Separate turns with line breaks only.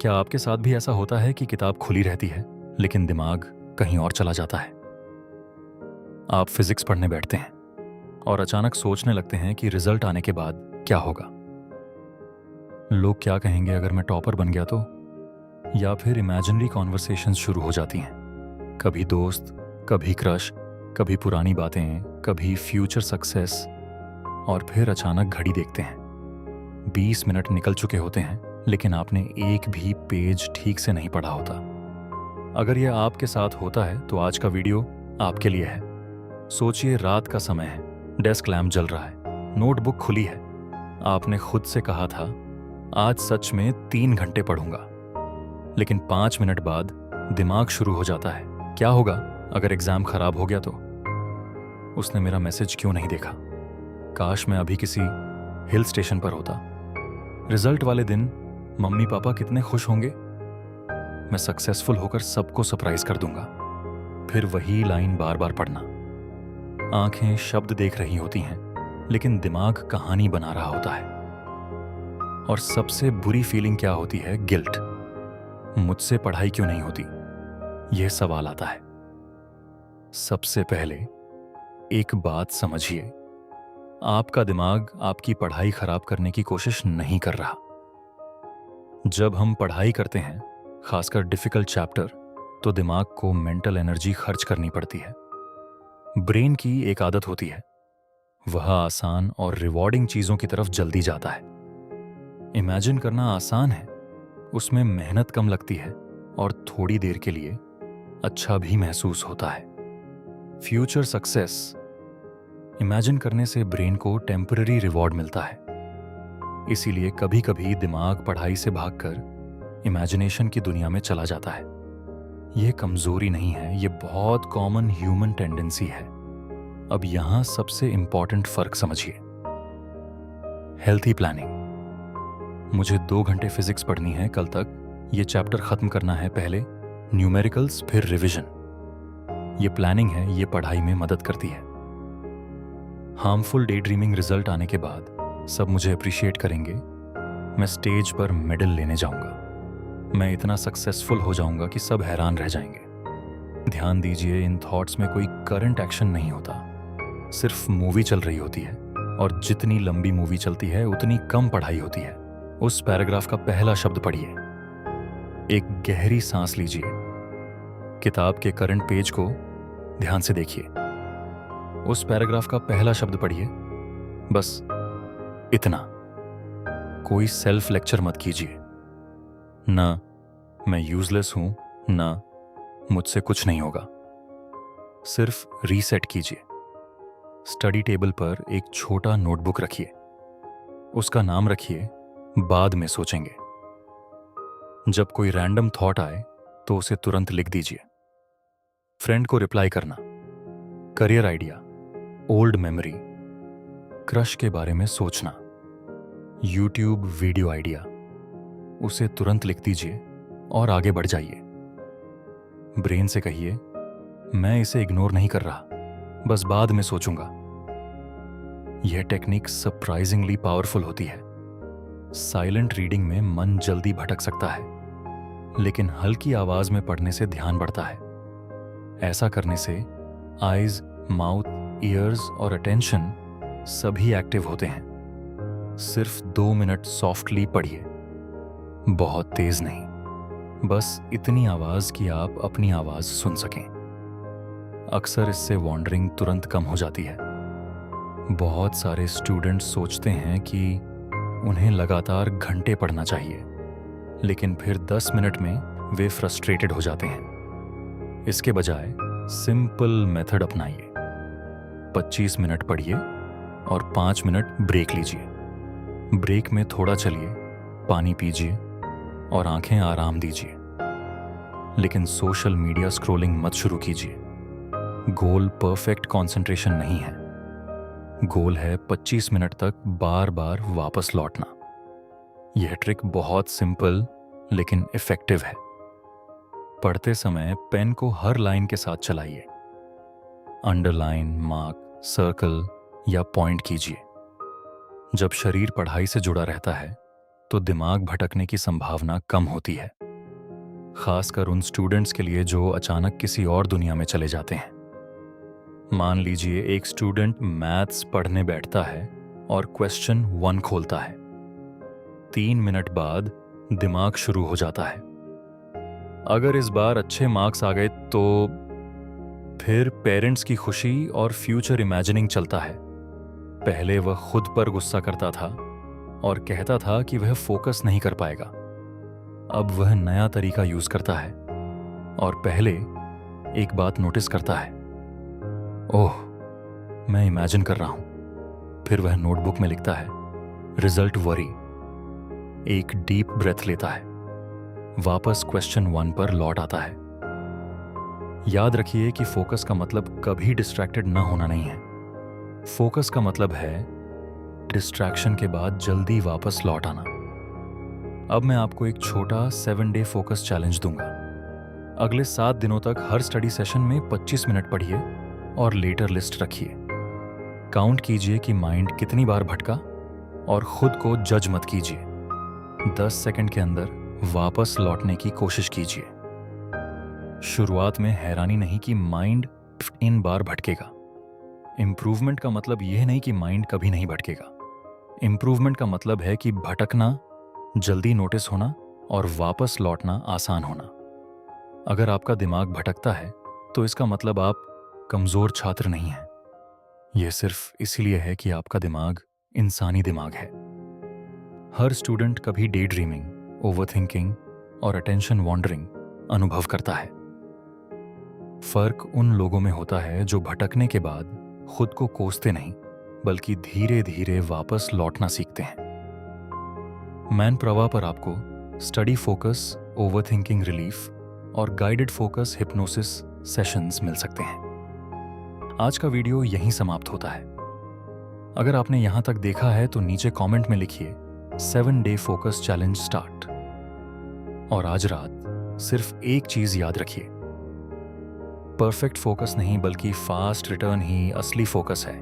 क्या आपके साथ भी ऐसा होता है कि किताब खुली रहती है लेकिन दिमाग कहीं और चला जाता है? आप फिजिक्स पढ़ने बैठते हैं और अचानक सोचने लगते हैं कि रिजल्ट आने के बाद क्या होगा। लोग क्या कहेंगे अगर मैं टॉपर बन गया तो? या फिर इमेजिनरी कॉन्वर्सेशंस शुरू हो जाती हैं। कभी दोस्त, कभी क्रश, कभी पुरानी बातें, कभी फ्यूचर सक्सेस। और फिर अचानक घड़ी देखते हैं, 20 मिनट निकल चुके होते हैं लेकिन आपने एक भी पेज ठीक से नहीं पढ़ा होता। अगर यह आपके साथ होता है तो आज का वीडियो आपके लिए है। सोचिए, रात का समय है, डेस्क लैम्प जल रहा है, नोटबुक खुली है। आपने खुद से कहा था आज सच में 3 घंटे पढ़ूंगा, लेकिन 5 मिनट बाद दिमाग शुरू हो जाता है, क्या होगा अगर एग्जाम खराब हो गया तो? उसने मेरा मैसेज क्यों नहीं देखा? काश मैं अभी किसी हिल स्टेशन पर होता। रिजल्ट वाले दिन मम्मी पापा कितने खुश होंगे। मैं सक्सेसफुल होकर सबको सरप्राइज कर दूंगा। फिर वही लाइन बार बार पढ़ना। आंखें शब्द देख रही होती हैं लेकिन दिमाग कहानी बना रहा होता है। और सबसे बुरी फीलिंग क्या होती है? गिल्ट। मुझसे पढ़ाई क्यों नहीं होती? यह सवाल आता है। सबसे पहले एक बात समझिए, आपका दिमाग आपकी पढ़ाई खराब करने की कोशिश नहीं कर रहा। जब हम पढ़ाई करते हैं, खासकर डिफिकल्ट चैप्टर, तो दिमाग को मेंटल एनर्जी खर्च करनी पड़ती है। ब्रेन की एक आदत होती है, वह आसान और रिवॉर्डिंग चीजों की तरफ जल्दी जाता है। इमेजिन करना आसान है, उसमें मेहनत कम लगती है और थोड़ी देर के लिए अच्छा भी महसूस होता है। फ्यूचर सक्सेस इमेजिन करने से ब्रेन को टेम्पररी रिवॉर्ड मिलता है। इसीलिए कभी कभी दिमाग पढ़ाई से भागकर इमेजिनेशन की दुनिया में चला जाता है। यह कमजोरी नहीं है, यह बहुत कॉमन ह्यूमन टेंडेंसी है। अब यहां सबसे इंपॉर्टेंट फर्क समझिए। Healthy planning. मुझे 2 घंटे फिजिक्स पढ़नी है कल तक, यह चैप्टर खत्म करना है, पहले न्यूमेरिकल्स फिर रिवीजन। यह प्लानिंग है, यह पढ़ाई में मदद करती है। हार्मफुल डे ड्रीमिंग रिजल्ट आने के बाद सब मुझे अप्रिशिएट करेंगे, मैं स्टेज पर मेडल लेने जाऊंगा, मैं इतना सक्सेसफुल हो जाऊंगा कि सब हैरान रह जाएंगे। ध्यान दीजिए, इन थॉट्स में कोई करंट एक्शन नहीं होता, सिर्फ मूवी चल रही होती है। और जितनी लंबी मूवी चलती है उतनी कम पढ़ाई होती है। उस पैराग्राफ का पहला शब्द पढ़िए, एक गहरी सांस लीजिए, किताब के करंट पेज को ध्यान से देखिए, उस पैराग्राफ का पहला शब्द पढ़िए, बस इतना। कोई सेल्फ लेक्चर मत कीजिए, ना मैं यूजलेस हूं, ना मुझसे कुछ नहीं होगा। सिर्फ रीसेट कीजिए। स्टडी टेबल पर एक छोटा नोटबुक रखिए, उसका नाम रखिए बाद में सोचेंगे। जब कोई रैंडम थॉट आए तो उसे तुरंत लिख दीजिए। फ्रेंड को रिप्लाई करना, career idea, old memory, crush के बारे में सोचना, यूट्यूब वीडियो आइडिया, उसे तुरंत लिख दीजिए और आगे बढ़ जाइए। ब्रेन से कहिए, मैं इसे इग्नोर नहीं कर रहा, बस बाद में सोचूंगा। यह टेक्निक सरप्राइजिंगली पावरफुल होती है। साइलेंट रीडिंग में मन जल्दी भटक सकता है, लेकिन हल्की आवाज में पढ़ने से ध्यान बढ़ता है। ऐसा करने से आईज, माउथ, ईयर्स और अटेंशन सभी एक्टिव होते हैं। सिर्फ 2 मिनट सॉफ्टली पढ़िए, बहुत तेज नहीं, बस इतनी आवाज कि आप अपनी आवाज सुन सकें। अक्सर इससे वॉन्डरिंग तुरंत कम हो जाती है। बहुत सारे स्टूडेंट्स सोचते हैं कि उन्हें लगातार घंटे पढ़ना चाहिए, लेकिन फिर 10 मिनट में वे फ्रस्ट्रेटेड हो जाते हैं। इसके बजाय सिंपल मेथड अपनाइए। 25 मिनट पढ़िए और 5 मिनट ब्रेक लीजिए। ब्रेक में थोड़ा चलिए, पानी पीजिए और आंखें आराम दीजिए। लेकिन सोशल मीडिया स्क्रॉलिंग मत शुरू कीजिए। गोल परफेक्ट कंसंट्रेशन नहीं है, गोल है 25 मिनट तक बार बार वापस लौटना। यह ट्रिक बहुत सिंपल लेकिन इफेक्टिव है। पढ़ते समय पेन को हर लाइन के साथ चलाइए। अंडरलाइन, मार्क, सर्कल या पॉइंट कीजिए। जब शरीर पढ़ाई से जुड़ा रहता है तो दिमाग भटकने की संभावना कम होती है, खासकर उन स्टूडेंट्स के लिए जो अचानक किसी और दुनिया में चले जाते हैं। मान लीजिए एक स्टूडेंट मैथ्स पढ़ने बैठता है और क्वेश्चन 1 खोलता है। 3 मिनट बाद दिमाग शुरू हो जाता है। अगर इस बार अच्छे मार्क्स आ गए तो फिर पेरेंट्स की खुशी और फ्यूचर इमेजिनिंग चलता है। पहले वह खुद पर गुस्सा करता था और कहता था कि वह फोकस नहीं कर पाएगा। अब वह नया तरीका यूज करता है और पहले एक बात नोटिस करता है, ओह, मैं इमेजिन कर रहा हूं। फिर वह नोटबुक में लिखता है, रिजल्ट वरी। एक डीप ब्रेथ लेता है, वापस क्वेश्चन 1 पर लौट आता है। याद रखिए कि फोकस का मतलब कभी डिस्ट्रैक्टेड ना होना नहीं है। फोकस का मतलब है डिस्ट्रैक्शन के बाद जल्दी वापस लौट आना। अब मैं आपको एक छोटा 7 डे फोकस चैलेंज दूंगा। अगले 7 दिनों तक हर स्टडी सेशन में 25 मिनट पढ़िए और लेटर लिस्ट रखिए। काउंट कीजिए कि माइंड कितनी बार भटका और खुद को जज मत कीजिए। 10 सेकंड के अंदर वापस लौटने की कोशिश कीजिए। शुरुआत में हैरानी नहीं कि माइंड इन बार भटकेगा। इंप्रूवमेंट का मतलब यह नहीं कि माइंड कभी नहीं भटकेगा। इंप्रूवमेंट का मतलब है कि भटकना जल्दी नोटिस होना और वापस लौटना आसान होना। अगर आपका दिमाग भटकता है तो इसका मतलब आप कमजोर छात्र नहीं हैं। यह सिर्फ इसीलिए है कि आपका दिमाग इंसानी दिमाग है। हर स्टूडेंट कभी डे ड्रीमिंग, ओवरथिंकिंग और अटेंशन वॉन्डरिंग अनुभव करता है। फर्क उन लोगों में होता है जो भटकने के बाद खुद को कोसते नहीं, बल्कि धीरे धीरे वापस लौटना सीखते हैं। मैन प्रवाह पर आपको स्टडी फोकस, ओवरथिंकिंग रिलीफ और गाइडेड फोकस हिप्नोसिस सेशंस मिल सकते हैं। आज का वीडियो यहीं समाप्त होता है। अगर आपने यहां तक देखा है तो नीचे कमेंट में लिखिए 7 डे फोकस चैलेंज स्टार्ट। और आज रात सिर्फ एक चीज याद रखिए, परफेक्ट फोकस नहीं बल्कि फास्ट रिटर्न ही असली फोकस है।